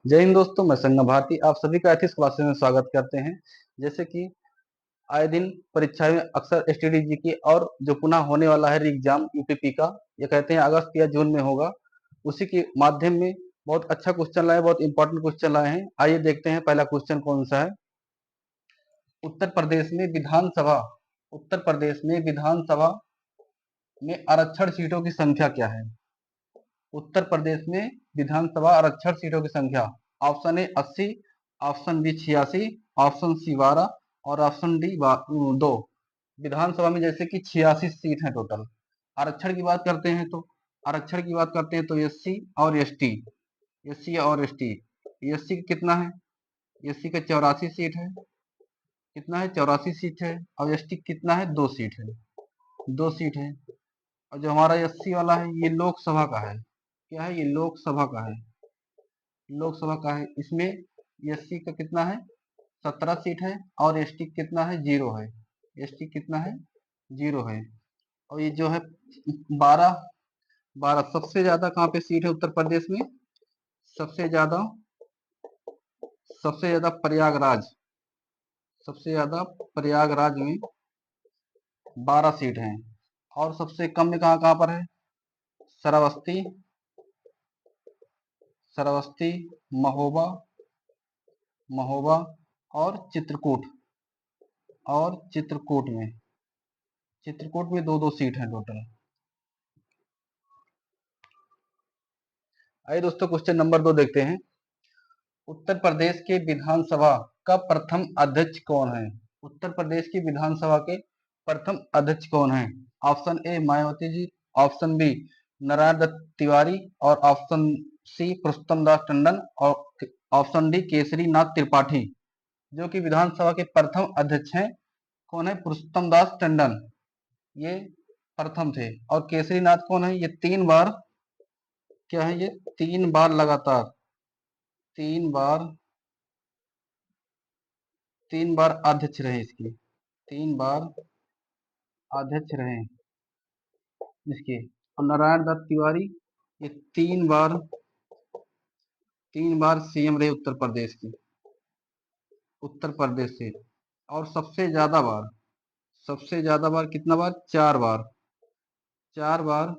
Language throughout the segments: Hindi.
जय हिंद दोस्तों, मैं संगम भारती आप सभी का एथिक्स क्लासेस में स्वागत करते हैं। जैसे कि आए दिन परीक्षा में अक्सर एसटीडीजी की और जो पुनः होने वाला है एग्जाम यूपीपी का, ये कहते हैं अगस्त या जून में होगा। उसी के माध्यम में बहुत अच्छा क्वेश्चन लाए, बहुत इंपॉर्टेंट क्वेश्चन लाए हैं। आइए देखते हैं पहला क्वेश्चन कौन सा है। उत्तर प्रदेश में विधानसभा उत्तर प्रदेश में विधानसभा में आरक्षण सीटों की संख्या क्या है? उत्तर प्रदेश में विधानसभा आरक्षण सीटों की संख्या। Option A 80, option B 86, option C 12 और ऑप्शन डी 2। विधानसभा में जैसे कि 86 सीट है टोटल। आरक्षण की बात करते हैं तो एससी और एसटी, एससी कितना है? एससी का 84 सीट है। कितना है? 84 सीट है। और एसटी कितना है? 2 सीट है। 2 सीट है। और जो हमारा एससी वाला है ये लोकसभा का है। क्या है? ये लोकसभा का है। लोकसभा का है। इसमें एससी का कितना है? 17 सीट है। और एसटी कितना है? 0 है। एसटी कितना है? 0 है। और ये जो है 12 12 सबसे ज्यादा कहाँ पे सीट है उत्तर प्रदेश में? सबसे ज्यादा सबसे ज्यादा प्रयागराज सबसे ज्यादा प्रयागराज में 12 सीट हैं। और सबसे कम में कहाँ कहाँ पर है? श्रावस्ती श्रावस्ती महोबा महोबा और चित्रकूट में 2-2 सीट हैं टोटल। आइए दोस्तों क्वेश्चन नंबर 2 देखते हैं। उत्तर प्रदेश के विधानसभा का प्रथम अध्यक्ष कौन है? उत्तर प्रदेश की विधानसभा के प्रथम अध्यक्ष कौन है? Option A Mayawati ji, option B Narayan Dutt Tiwari और ऑप्शन सी पुरुषोत्तम दास टंडन और ऑप्शन डी केसरी नाथ त्रिपाठी। जो कि विधानसभा के प्रथम अध्यक्ष हैं कौन है? पुरुषोत्तम दास टंडन, ये प्रथम थे। और केसरी नाथ कौन है? ये 3 बार क्या है? ये 3 बार लगातार 3 बार 3 बार अध्यक्ष रहे इसके। 3 बार अध्यक्ष रहे इसके। और नारायण दत्त तिवारी ये 3 बार सीएम रहे उत्तर प्रदेश से। और सबसे ज्यादा बार कितना बार? 4 बार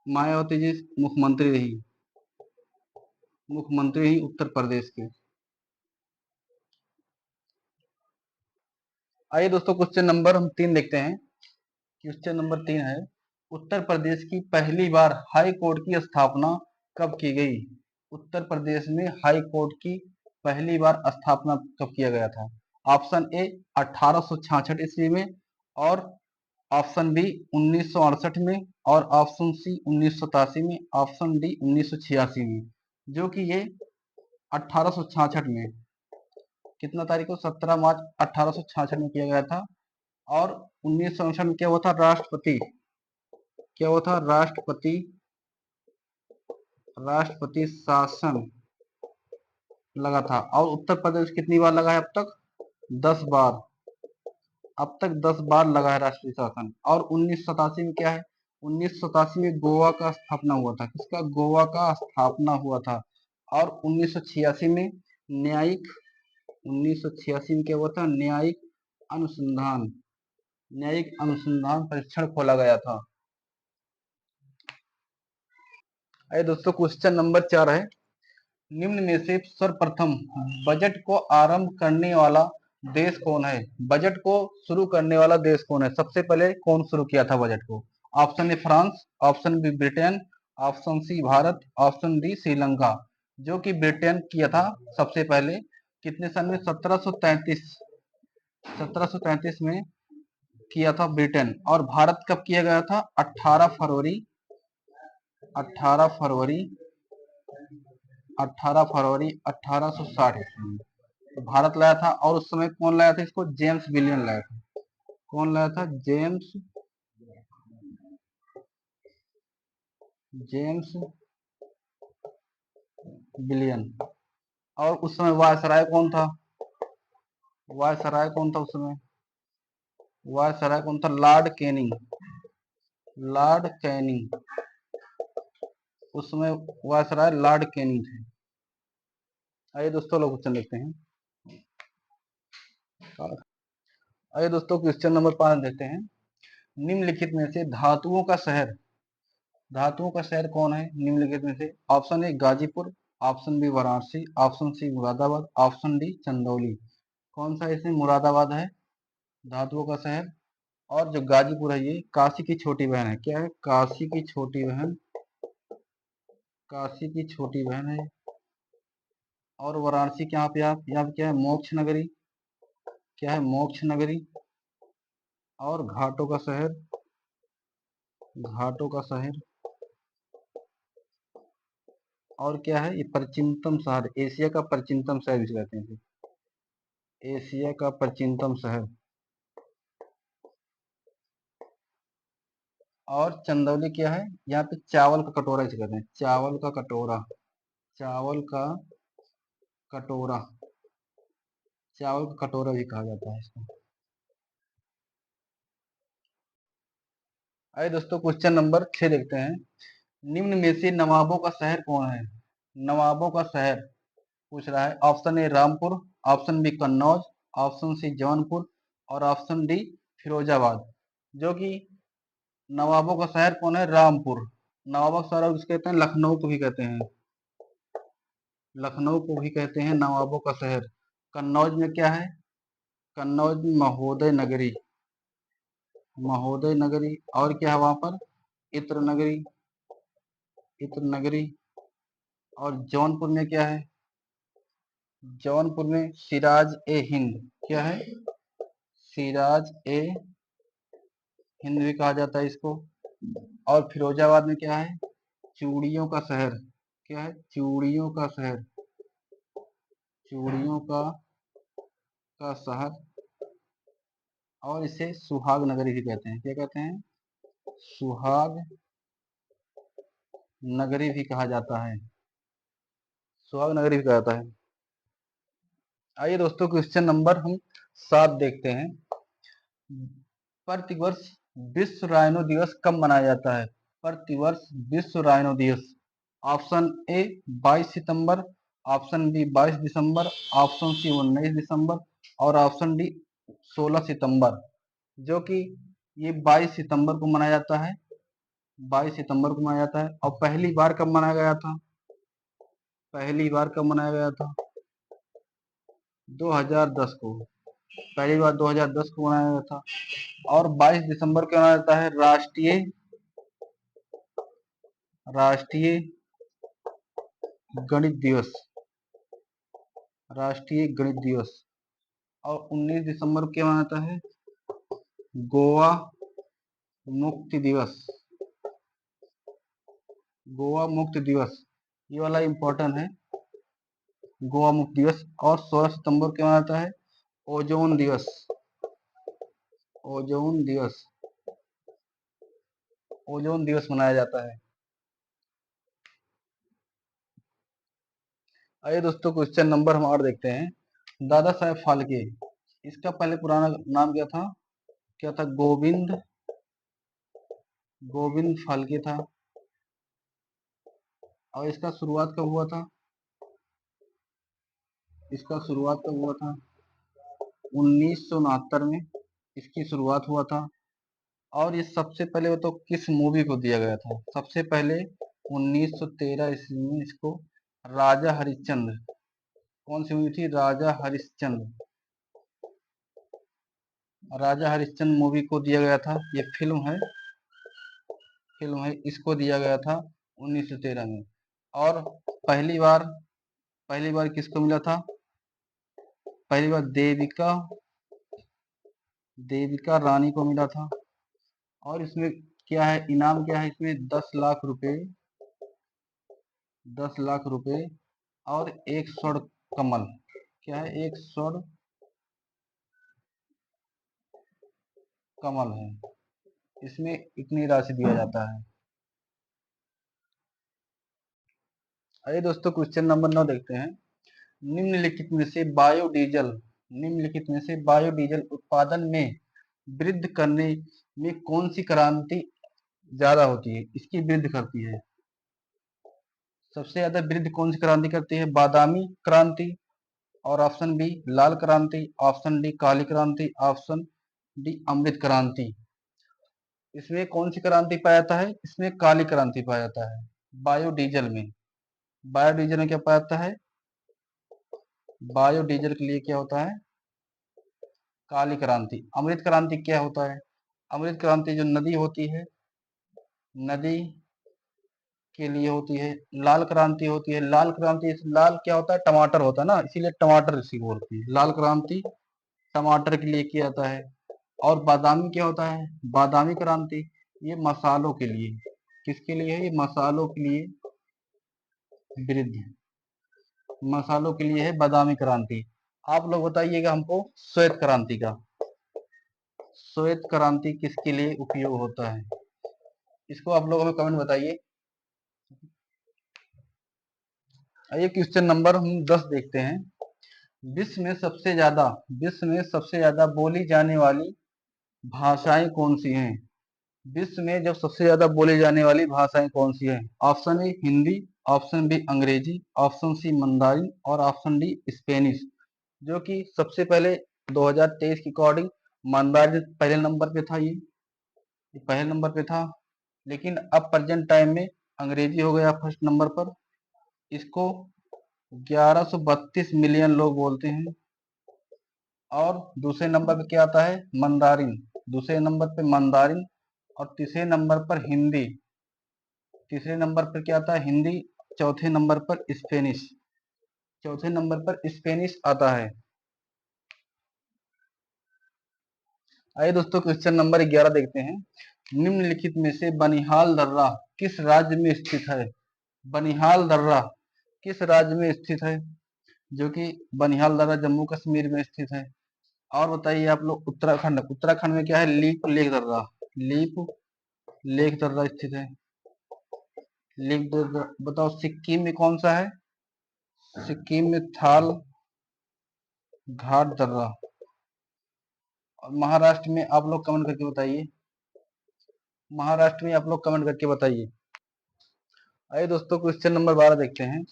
मायावती जी मुख्यमंत्री रही उत्तर प्रदेश के। आइए दोस्तों क्वेश्चन नंबर हम 3 देखते हैं। क्वेश्चन नंबर 3 है, उत्तर प्रदेश की पहली बार हाई कोर्ट की स्थापना कब की गई? उत्तर प्रदेश में हाई कोर्ट की पहली बार स्थापना कब किया गया था? ऑप्शन ए 1866 ईस्वी में, और ऑप्शन बी 1968 में, और ऑप्शन सी 1987 में, ऑप्शन डी 1986 में। जो कि ये 1866 में, कितना तारीख को? 17 मार्च 1866 में किया गया था। और 1967 में क्या हुआ था? राष्ट्रपति शासन लगा था। और उत्तर प्रदेश कितनी बार लगा है अब तक? 10 बार। अब तक 10 बार लगा है राष्ट्रीय शासन। और 1987 में क्या है? 1987 में गोवा का स्थापना हुआ था। किसका? गोवा का स्थापना हुआ था। और 1986 में न्यायिक 1986 में क्या हुआ था? अनुसंधान न्यायिक अनुसंधान परीक्षण खोला गया था। आइए दोस्तों क्वेश्चन नंबर 4 है, निम्न में से सर्वप्रथम बजट को आरंभ करने वाला देश कौन है? बजट को शुरू करने वाला देश कौन है? सबसे पहले कौन शुरू किया था बजट को? Option A France, option B Britain, option C Bharat, option D Sri Lanka. जो कि ब्रिटेन किया था सबसे पहले। कितने सन में? 1733 में किया था ब्रिटेन। और भारत कब किया गया था? 18 फरवरी 1860 ईस्वी में तो भारत लाया था। और उस समय कौन लाया था इसको? जेम्स विलियन लाया था। कौन लाया था? जेम्स विलियन। और उस समय वायसराय कौन था? उस समय वायसराय कौन था? Lord Canning. उस समय वायसराय लॉर्ड कैनिंग थे। आइए दोस्तों लोग क्वेश्चन देखते हैं। आइए दोस्तों क्वेश्चन नंबर 5 देखते हैं। निम्नलिखित में से धातुओं का शहर कौन है? निम्नलिखित में से option A Ghazipur, option B Varanasi, option C Moradabad, option D Chandauli. कौन सा इसमें मुरादाबाद है धातुओं का शहर? और जो गाजीपुर है ये काशी की छोटी बहन है। क्या है? काशी की छोटी बहन, काशी की छोटी बहन है। और वाराणसी क्या पे आप यहाँ पे क्या है? मोक्ष नगरी। क्या है? मोक्ष नगरी। और घाटों का शहर, घाटों का शहर। और क्या है? ये प्राचीनतम शहर, एशिया का प्राचीनतम शहर जिसे कहते हैं, एशिया का प्राचीनतम शहर। और चंदौली क्या है? यहाँ पे चावल का कटोरा जिसे कहते हैं, चावल का कटोरा, चावल का कटोरा, चावल का कटोरा भी कहा जाता है इसको। आइए दोस्तों क्वेश्चन नंबर 6 देखते हैं। निम्न में से नवाबों का शहर कौन है? नवाबों का शहर पूछ रहा है। Option A Rampur, option B Kannauj, option C Jaunpur और ऑप्शन डी फिरोजाबाद। जो कि नवाबों का शहर कौन है? रामपुर। नवाबों का शहर उसको कहते हैं, लखनऊ को भी कहते हैं, लखनऊ को भी कहते हैं नवाबों का शहर। कन्नौज में क्या है? कन्नौज में महोदय नगरी, महोदय नगरी। और क्या है वहां पर? इत्र नगरी, इत्र नगरी। और जौनपुर में क्या है? जौनपुर में सिराज ए हिंद। क्या है? सिराज ए हिंद भी कहा जाता है इसको। और फिरोजाबाद में क्या है? चूड़ियों का शहर। क्या है? चूड़ियों का शहर, चूड़ियों का शहर। और इसे सुहाग नगरी भी कहते हैं। क्या कहते हैं? सुहाग नगरी भी कहा जाता है, सुहाग नगरी भी कहा जाता है। आइए दोस्तों क्वेश्चन नंबर हम 7 देखते हैं। प्रतिवर्ष विश्व राइनो दिवस कब मनाया जाता है? प्रतिवर्ष विश्व राइनो दिवस। ऑप्शन ए 22 सितंबर, ऑप्शन बी 22 दिसंबर, ऑप्शन सी 19 दिसंबर और ऑप्शन डी 16 सितंबर। जो कि ये 22 सितंबर को मनाया जाता है, 22 सितंबर को मनाया जाता है। और पहली बार कब मनाया गया था? पहली बार कब मनाया गया था? 2010 को, पहली बार 2010 को मनाया गया था। और 22 दिसंबर को मनाया जाता है राष्ट्रीय, राष्ट्रीय गणित दिवस, राष्ट्रीय गणित दिवस। और 19 दिसंबर को क्या मनाया जाता है? गोवा मुक्ति दिवस, गोवा मुक्ति दिवस। ये वाला इम्पोर्टेंट है, गोवा मुक्ति दिवस। और 16 सितंबर को क्या मनाया जाता है? ओजोन दिवस, ओजोन दिवस, ओजोन दिवस मनाया जाता है। आइए दोस्तों क्वेश्चन नंबर हम और देखते हैं। दादा साहेब फाल्के, इसका पहले पुराना नाम क्या था? क्या था? गोविंद, गोविंद फाल्के था। और इसका शुरुआत कब हुआ था? इसका शुरुआत कब हुआ था? 1969 में इसकी शुरुआत हुआ था। और ये सबसे पहले वो तो किस मूवी को दिया गया था? सबसे पहले 1913 ईस्वी में इसको राजा हरिश्चंद्र, कौन सी मूवी थी? राजा हरिश्चंद्र, राजा हरिश्चंद्र मूवी को दिया गया था। ये फिल्म है, फिल्म है, इसको दिया गया था 1913 में। और पहली बार, पहली बार किसको मिला था? पहली बार देविका, देविका रानी को मिला था। और इसमें क्या है? इनाम क्या है इसमें? 10 लाख रुपए, 10 लाख रुपए और एक स्वर्ण कमल। क्या है? एक स्वर्ण कमल है। इसमें इतनी राशि दिया जाता है। आइए दोस्तों क्वेश्चन नंबर 9 देखते हैं। निम्नलिखित में से बायोडीजल, निम्नलिखित में से बायोडीजल उत्पादन में वृद्धि करने में कौन सी क्रांति ज्यादा होती है? इसकी वृद्धि करती है। सबसे ज्यादा वृद्धि कौन सी क्रांति करती है? बादामी क्रांति, और ऑप्शन बी लाल क्रांति, ऑप्शन डी काली क्रांति, ऑप्शन डी अमृत क्रांति। इसमें कौन सी क्रांति पाया जाता है? इसमें काली क्रांति पाया जाता है। बायोडीजल में, बायोडीजल में क्या पाया जाता है? बायोडीजल के लिए क्या होता है? काली क्रांति। अमृत क्रांति क्या होता है? अमृत क्रांति जो नदी होती है, नदी के लिए होती है। लाल क्रांति होती है, लाल क्रांति, लाल क्या होता है? टमाटर होता है ना, इसीलिए टमाटर इसी को बोलती है। लाल क्रांति टमाटर के लिए किया जाता है। और बादामी क्या होता है? बादामी क्रांति, ये मसालों के लिए। किसके लिए है? ये मसालों के लिए वृद्धि, मसालों के लिए है बादामी क्रांति। आप लोग बताइएगा हमको श्वेत क्रांति का, श्वेत क्रांति किसके लिए उपयोग होता है? इसको आप लोग हमें कमेंट बताइए। आइए क्वेश्चन नंबर हम 10 देखते हैं। विश्व में सबसे ज्यादा बोली जाने वाली भाषाएं कौन सी हैं? विश्व में जब सबसे ज्यादा बोली जाने वाली भाषाएं कौन सी हैं? Option A Hindi, option B Angrezi, option C Mandarin और ऑप्शन डी स्पेनिश। जो कि सबसे पहले 2023 के अकॉर्डिंग मंदारिन पहले नंबर पे था, ये पहले नंबर पे था। लेकिन अब प्रेजेंट टाइम में अंग्रेजी हो गया फर्स्ट नंबर पर। इसको 1132 मिलियन लोग बोलते हैं। और दूसरे नंबर पे क्या आता है? मंदारिन। दूसरे नंबर पे मंदारिन और तीसरे नंबर पर हिंदी। तीसरे नंबर पर क्या आता है? हिंदी। चौथे नंबर पर स्पेनिश। चौथे नंबर पर स्पेनिश आता है। आइए दोस्तों क्वेश्चन नंबर 11 देखते हैं। निम्नलिखित में से बनिहाल दर्रा किस राज्य में स्थित है? बनिहाल दर्रा किस राज्य में स्थित है? जो कि बनिहाल दर्रा जम्मू कश्मीर में स्थित है। और बताइए आप लोग उत्तराखंड, उत्तराखंड में क्या है? लीप लेक दर्रा, लीप लेक दर्रा स्थित है। लीप दर्रा। बताओ सिक्किम में कौन सा है? सिक्किम में थाल घाट दर्रा। और महाराष्ट्र में आप लोग कमेंट करके बताइए, महाराष्ट्र में आप लोग कमेंट करके बताइए। आइए दोस्तों क्वेश्चन नंबर 12 देखते हैं।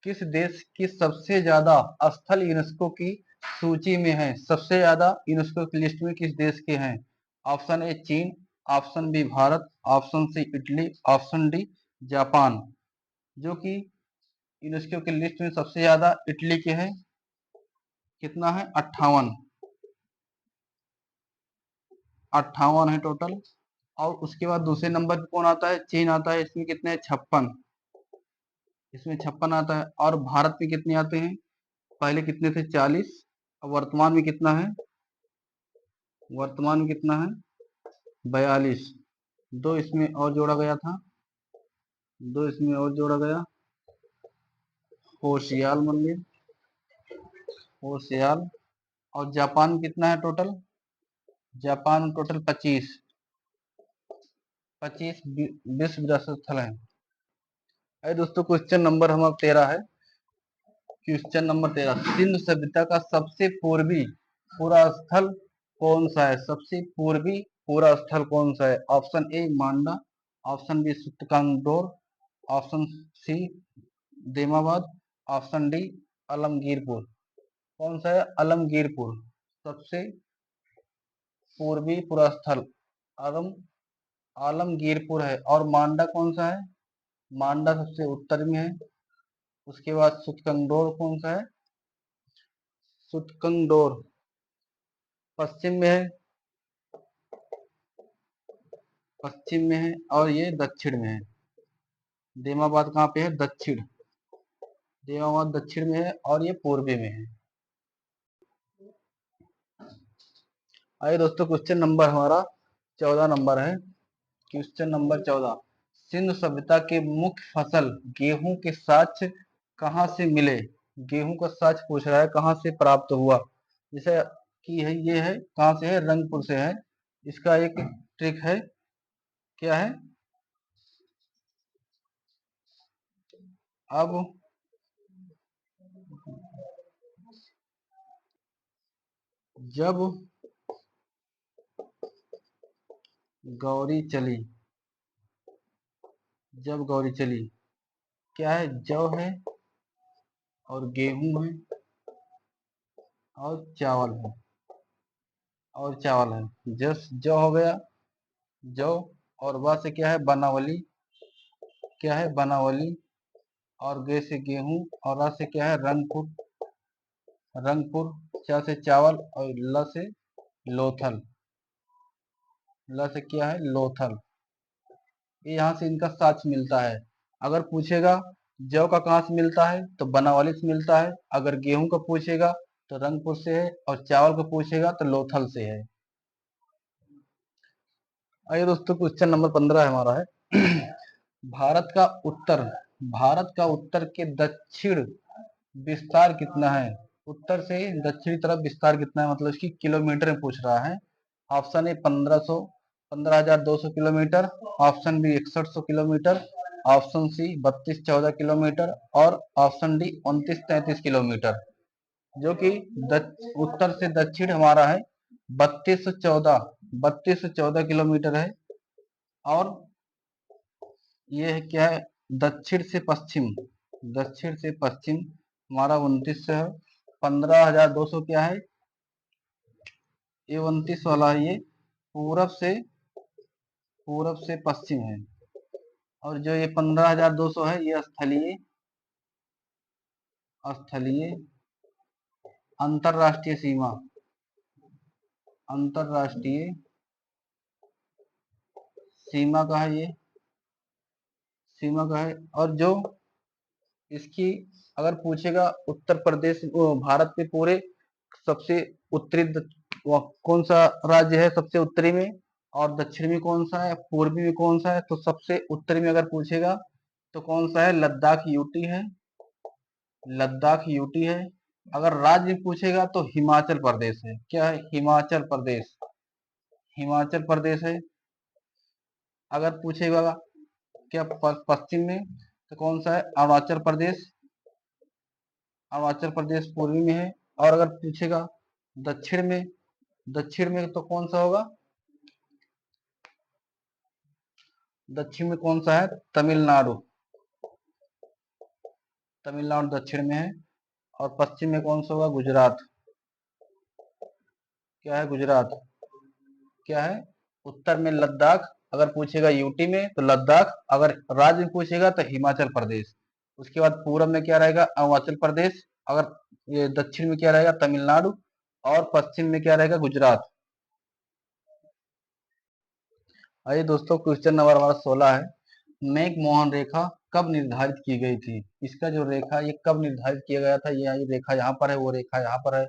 किस देश की सबसे ज्यादा स्थल यूनेस्को की सूची में है? सबसे ज्यादा यूनेस्को की लिस्ट में किस देश के हैं? ऑप्शन ए चीन, option B Bharat, option C Italy, option D Japan. जो कि यूनेस्को की लिस्ट में सबसे ज्यादा इटली के हैं। कितना है? 58, 58 है टोटल। और उसके बाद दूसरे नंबर पे कौन आता है? चीन आता है। इसमें कितने? 56, इसमें 56 आता है। और भारत में कितने आते हैं? पहले कितने थे? 40। अब वर्तमान में कितना है? वर्तमान में कितना है? 42। दो इसमें और जोड़ा गया था, दो इसमें और जोड़ा गया, होशियार मंदिर, होशियार। और जापान में कितना है टोटल? जापान में टोटल 25, 25 विश्व विरासत स्थल है। अरे दोस्तों क्वेश्चन नंबर हमारा 13 है। क्वेश्चन नंबर 13, सिंधु सभ्यता का सबसे पूर्वी पूरा स्थल कौन सा है? सबसे पूर्वी पूरा स्थल कौन सा है? Option A Manda, option B Sutkagendor, option C Daimabad, option D Alamgirpur. कौन सा है? आलमगीरपुर सबसे पूर्वी पूरा स्थल आलम आलमगीरपुर है। और मांडा कौन सा है? मांडा सबसे उत्तर में है। उसके बाद सुतकंदोर कौन सा है? सुतकंदोर पश्चिम में है, पश्चिम में है। और ये दक्षिण में है। देमाबाद कहाँ पे है? दक्षिण, देमाबाद दक्षिण में है और ये पूर्वी में है। आइए दोस्तों क्वेश्चन नंबर हमारा 14 नंबर है। क्वेश्चन नंबर 14, सिंधु सभ्यता के मुख्य फसल गेहूं के साक्ष्य कहाँ से मिले? गेहूं का साक्ष्य पूछ रहा है, कहाँ से प्राप्त हुआ? जैसे कि है, ये है कहाँ से है? रंगपुर से है। इसका एक ट्रिक है, क्या है? अब जब गौरी चली, जब गौरी चली क्या है, जौ है और गेहूं है और चावल है, जस जौ हो गया, जौ, और वा से क्या है, बनावली, क्या है, बनावली, और गे से गेहूं, और रा से क्या है, रंगपुर, चा से चावल, और ल से लोथल, क्या है, लोथल। ये यहाँ से इनका साक्ष मिलता है। अगर पूछेगा जौ का कहाँ से मिलता है तो बनावली से मिलता है, अगर गेहूं का पूछेगा तो रंगपुर से है, और चावल का पूछेगा तो लोथल से है। आइए दोस्तों, क्वेश्चन नंबर 15 हमारा है भारत का उत्तर के दक्षिण विस्तार कितना है? उत्तर से दक्षिणी तरफ विस्तार कितना है, मतलब इसकी किलोमीटर में पूछ रहा है। Option A 15,200 kilometre, option B 6100 kilometre, option C 3214 kilometre, और ऑप्शन डी 2933 किलोमीटर। जो कि उत्तर से दक्षिण हमारा है 3214 किलोमीटर है। और ये है क्या है, दक्षिण से पश्चिम हमारा 29 है। 15,200 क्या है, ये 29 वाला है, ये पूरब से पश्चिम है। और जो ये 15,200 है, ये स्थलीय अंतरराष्ट्रीय सीमा का है, ये सीमा का है। और जो इसकी अगर पूछेगा उत्तर प्रदेश, भारत के पूरे सबसे उत्तरी कौन सा राज्य है सबसे उत्तरी में, और दक्षिण में कौन सा है, पूर्वी में कौन सा है, तो सबसे उत्तरी में अगर पूछेगा तो कौन सा है, लद्दाख यूटी है। अगर राज्य पूछेगा तो हिमाचल प्रदेश है। क्या है, हिमाचल प्रदेश है। अगर पूछेगा क्या पश्चिम में तो कौन सा है, अरुणाचल प्रदेश पूर्वी में है। और अगर पूछेगा दक्षिण में तो कौन सा होगा, दक्षिण में कौन सा है, तमिलनाडु दक्षिण में है। और पश्चिम में कौन सा होगा, गुजरात। क्या है, गुजरात। क्या है, उत्तर में लद्दाख, अगर पूछेगा यूटी में तो लद्दाख, अगर राज्य में पूछेगा तो हिमाचल प्रदेश। उसके बाद पूरब में क्या रहेगा, अरुणाचल प्रदेश। अगर ये दक्षिण में क्या रहेगा, तमिलनाडु। और पश्चिम में क्या रहेगा, गुजरात। आइए दोस्तों, क्वेश्चन नंबर हमारा 16 है, मैकमोहन रेखा कब निर्धारित की गई थी? इसका जो रेखा ये कब निर्धारित किया गया था, ये रेखा यहाँ पर है, वो रेखा यहाँ पर है।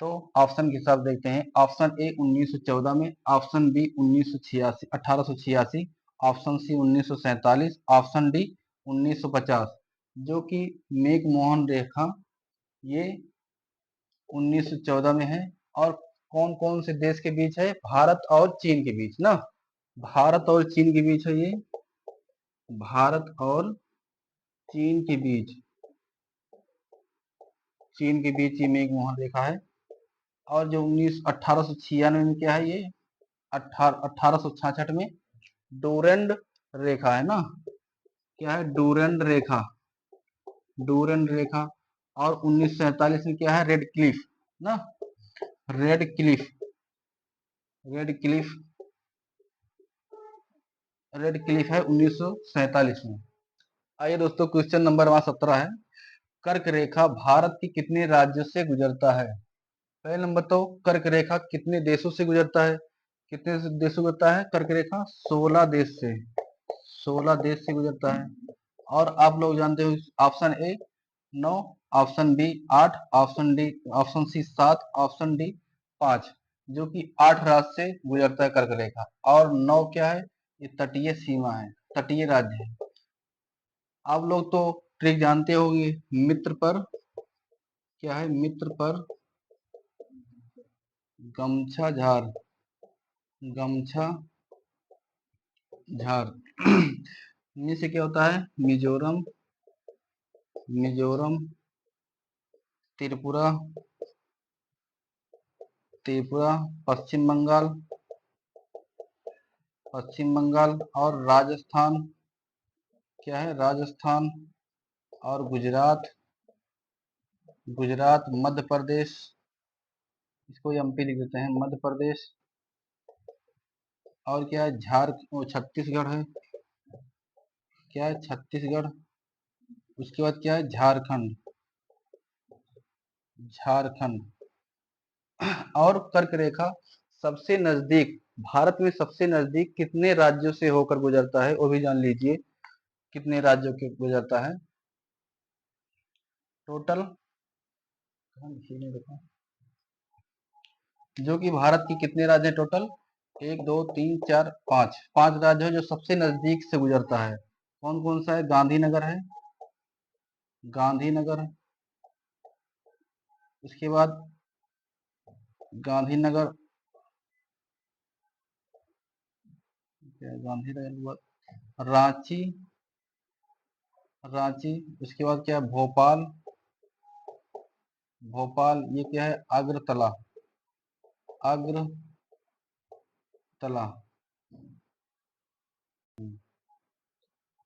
तो ऑप्शन के हिसाब देखते हैं। ऑप्शन ए 1914 में, option B 1886, option C 1947, option D 1950। जो कि मैकमोहन रेखा ये 1914 में है। और कौन कौन से देश के बीच है, भारत और चीन के बीच ना, भारत और चीन के बीच है ये, भारत और चीन के बीच ये मैकमोहन रेखा है। और जो 1896 में क्या है, ये 1866 में डूरेंड रेखा है ना। क्या है, डूरेंड रेखा। और 1947 में क्या है, रेड क्लिफ ना, रेड क्लिफ है 1947 में। आइए दोस्तों, क्वेश्चन नंबर 17 है, कर्क रेखा भारत के कितने राज्यों से गुजरता है? पहले नंबर तो कर्क रेखा कितने देशों से गुजरता है, कर्क रेखा 16 देश से, 16 देश से गुजरता है। और आप लोग जानते हो, option A 9, option B 8, option C 7, option D 5। जो कि 8 राज्य से गुजरता है कर्क रेखा, और 9 क्या है, ये तटीय सीमा है, तटीय राज्य है। आप लोग तो ट्रिक जानते होंगे, मित्र पर, क्या है, मित्र पर गमछा झार, गमछा झार इनमें से क्या होता है, मिजोरम, त्रिपुरा, पश्चिम बंगाल और राजस्थान। क्या है, राजस्थान। और गुजरात, गुजरात, मध्य प्रदेश, इसको एमपी लिख देते हैं, मध्य प्रदेश, और क्या है छत्तीसगढ़ है, क्या है छत्तीसगढ़, उसके बाद क्या है झारखंड, झारखंड, और कर्क रेखा सबसे नजदीक, भारत में सबसे नजदीक कितने राज्यों से होकर गुजरता है, वो भी जान लीजिए, कितने राज्यों के गुजरता है टोटल, जो कि भारत की कितने राज्य हैं टोटल, 1 2 3 4 5, 5 राज्य है जो सबसे नजदीक से गुजरता है। कौन कौन सा है, गांधीनगर है, गांधीनगर, उसके बाद गांधीनगर, गांधीनगर, रांची, रांची, उसके बाद क्या है भोपाल, भोपाल, ये क्या है अगरतला, अग्रतला,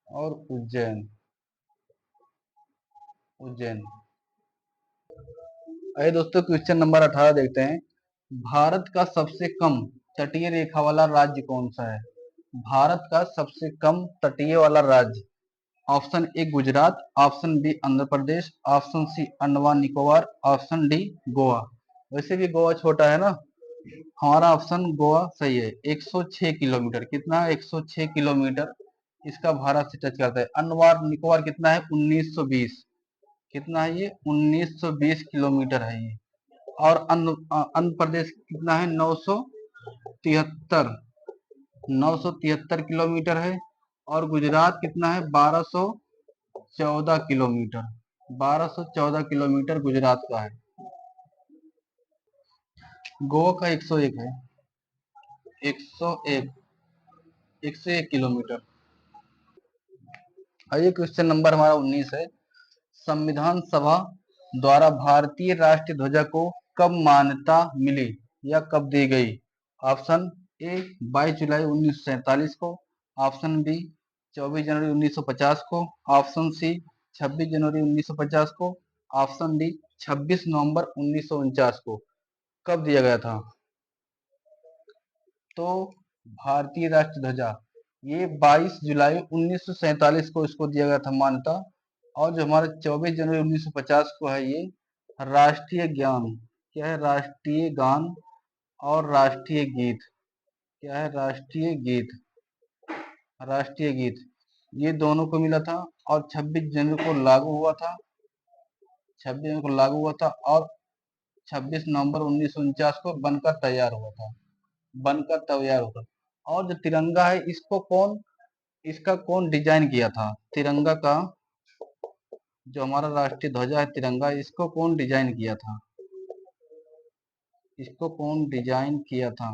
और उज्जैन, उज्जैन। आइए दोस्तों क्वेश्चन नंबर 18 देखते हैं। भारत का सबसे कम तटीय रेखा वाला राज्य कौन सा है, भारत का सबसे कम तटीय वाला राज्य, option A Gujarat, option B Andhra Pradesh, option C Andaman Nicobar, option D Goa. वैसे भी गोवा छोटा है ना, हमारा ऑप्शन गोवा सही है। 106 किलोमीटर, कितना है 106 किलोमीटर इसका भारत से टच करता है। अंडमान निकोबार कितना है 1920, कितना है ये 1920 किलोमीटर है ये। और आंध्र प्रदेश कितना है 973, 973 किलोमीटर है। और गुजरात कितना है 1214 किलोमीटर, 1214 किलोमीटर गुजरात का है। गोवा का 101 है, 101, 101 किलोमीटर। आइए क्वेश्चन नंबर हमारा 19 है। संविधान सभा द्वारा भारतीय राष्ट्रीय ध्वजा को कब मान्यता मिली या कब दी गई, ऑप्शन ए 22 जुलाई 1947 को, ऑप्शन बी 24 जनवरी 1950 को, ऑप्शन सी 26 जनवरी 1950 को, ऑप्शन डी 26 नवंबर 1949 को। कब दिया गया था, तो भारतीय राष्ट्रीय ध्वजा ये 22 जुलाई 1947 को इसको दिया गया था मान्यता। और जो हमारा 24 जनवरी 1950 को है ये राष्ट्रीय ज्ञान, क्या है राष्ट्रीय गान और राष्ट्रीय गीत, क्या है राष्ट्रीय गीत, राष्ट्रीय गीत, ये दोनों को मिला था। और 26 जनवरी को लागू हुआ था, 26 जनवरी को लागू हुआ था, और 26 नवंबर 1949 को बनकर तैयार हुआ था, बनकर तैयार हुआ था। और जो तिरंगा है इसको कौन, इसका कौन डिजाइन किया था, तिरंगा का जो हमारा राष्ट्रीय ध्वजा है तिरंगा, इसको कौन डिजाइन किया था, इसको कौन डिजाइन किया था,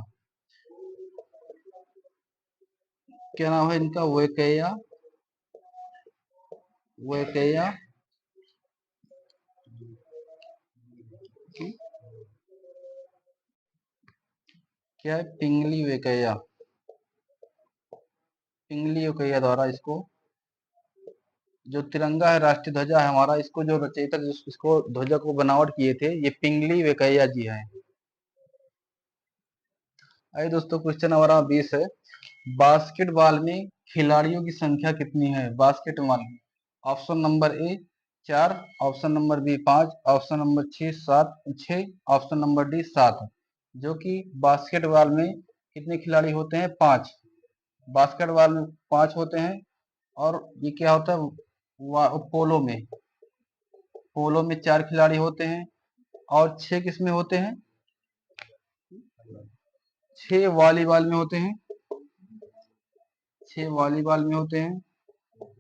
क्या नाम है इनका, वेकैया, वेकैया, क्या है पिंगली वेकैया, पिंगली वेकैया द्वारा इसको, जो तिरंगा है राष्ट्रीय ध्वजा है हमारा, इसको जो रचयिता इसको ध्वजा को बनावट किए थे ये पिंगली वेकैया जी हैं। आइए दोस्तों क्वेश्चन हमारा 20 है। बास्केटबॉल में खिलाड़ियों की संख्या कितनी है, बास्केटबॉल में, option number A 4, option number B 5, option number 6, option number D 7। जो कि बास्केटबॉल में कितने खिलाड़ी होते हैं, 5, बास्केटबॉल में 5 होते हैं। और ये क्या होता है पोलो में, पोलो में 4 खिलाड़ी होते हैं। और 6 किसमें होते हैं, 6 वॉलीबॉल में होते हैं, 6 वॉलीबॉल में होते हैं।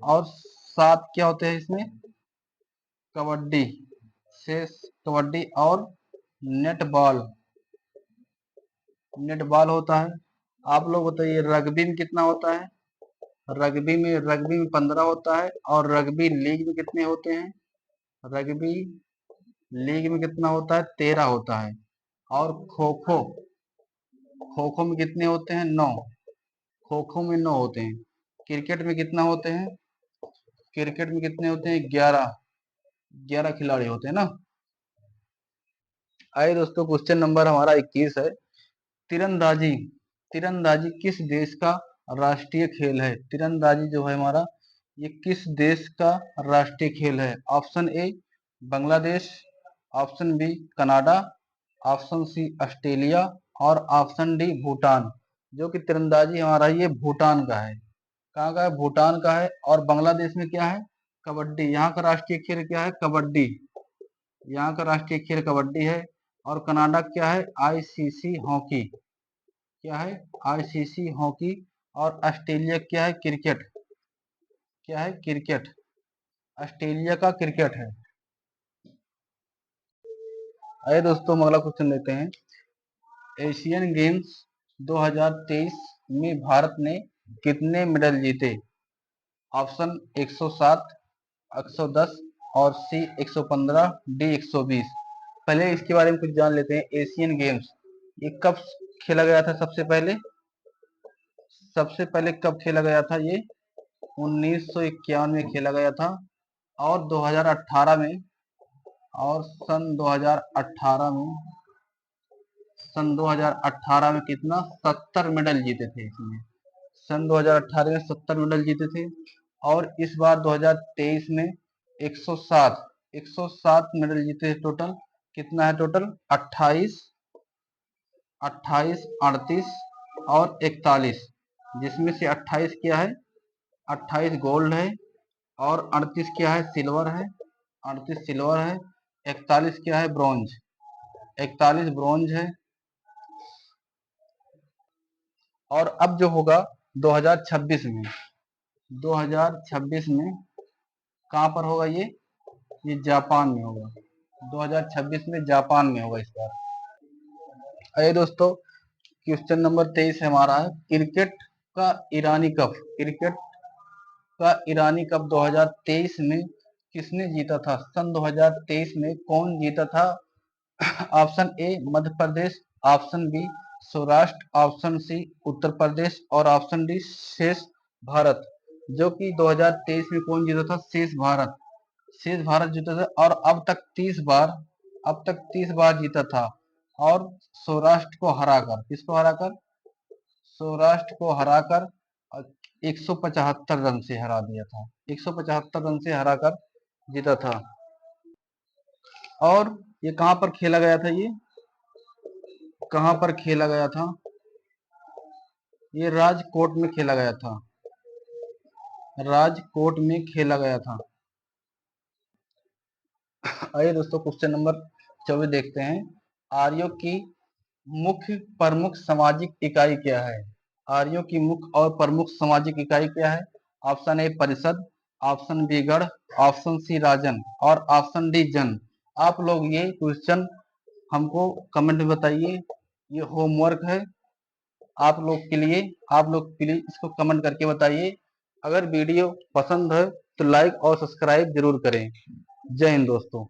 और 7 क्या होते हैं इसमें, कबड्डी, 6 कबड्डी और नेटबॉल, नेटबॉल होता है। आप लोग बताइए रग्बी में कितना होता है, रग्बी में 15 होता है। और रग्बी लीग में कितने होते हैं, रग्बी लीग में कितना होता है 13 होता है। और खो खो, खो खो में कितने होते हैं 9, खो खो में 9 होते हैं। क्रिकेट में कितना होते हैं, क्रिकेट में कितने होते हैं? 11 11 खिलाड़ी होते हैं ना। आइए दोस्तों, क्वेश्चन नंबर हमारा 21 है। तीरंदाजी तीरंदाजी किस देश का राष्ट्रीय खेल है? तीरंदाजी जो है हमारा, ये किस देश का राष्ट्रीय खेल है? Option A Bangladesh, option B Canada, option C Australia और ऑप्शन डी भूटान। जो कि तीरंदाजी हमारा ये भूटान का है। कहाँ का है? भूटान का है। और बांग्लादेश में क्या है? कबड्डी। यहाँ का राष्ट्रीय खेल क्या है? कबड्डी। यहाँ का राष्ट्रीय खेल कबड्डी है। और कनाडा क्या है? ICC hockey. क्या है? ICC hockey. और ऑस्ट्रेलिया क्या है? क्रिकेट। क्या है? क्रिकेट। ऑस्ट्रेलिया का क्रिकेट है। आइए दोस्तों, हम अगला क्वेश्चन लेते हैं। एशियन गेम्स 2023 में भारत ने कितने मेडल जीते? ऑप्शन 107, 110 और सी 115, डी 120। पहले इसके बारे में कुछ जान लेते हैं। एशियन गेम्स ये कब खेला गया था? सबसे पहले कब खेला गया था? ये 1951 में खेला गया था। और 2018 में, और सन 2018 में कितना? 70 मेडल जीते थे इसमें। सन 2018 में 70 मेडल जीते थे। और इस बार 2023 में 107 मेडल जीते थे टोटल। कितना है टोटल? 28, 38 और 41। जिसमें से 28 क्या है? 28 गोल्ड है। और 38 क्या है? सिल्वर है। 38 सिल्वर है। 41 क्या है? ब्रॉन्ज। 41 ब्रॉन्ज है। और अब जो होगा 2026 में कहाँ पर होगा ये जापान में होगा। 2026 में जापान में होगा इस बार। अरे दोस्तों, क्वेश्चन नंबर 23 हमारा है। का ईरानी कप क्रिकेट का ईरानी कप 2023 में किसने जीता था? सन 2023 में कौन जीता था? Option A Madhya Pradesh, option B Saurashtra, option C Uttar Pradesh और ऑप्शन डी शेष भारत। जो कि 2023 में कौन जीता था? शेष भारत जीता था। और अब तक 30 बार जीता था। और सौराष्ट्र को हराकर, किसको हराकर? सौराष्ट्र को हराकर 175 रन से हरा दिया था। 175 रन से हराकर जीता था। और ये कहां पर खेला गया था? ये कहां पर खेला गया था? ये राजकोट में खेला गया था। राजकोट में खेला गया था। आइए दोस्तों, क्वेश्चन नंबर 24 देखते हैं। आर्यों की मुख्य प्रमुख सामाजिक इकाई क्या है? आर्यों की मुख्य और प्रमुख सामाजिक इकाई क्या है? ऑप्शन ए परिषद, ऑप्शन बी गढ़, ऑप्शन सी राजन और ऑप्शन डी जन। आप लोग ये क्वेश्चन हमको कमेंट में बताइए। ये होमवर्क है आप लोग के लिए इसको कमेंट करके बताइए। अगर वीडियो पसंद है तो लाइक और सब्सक्राइब जरूर करें। जय हिंद दोस्तों।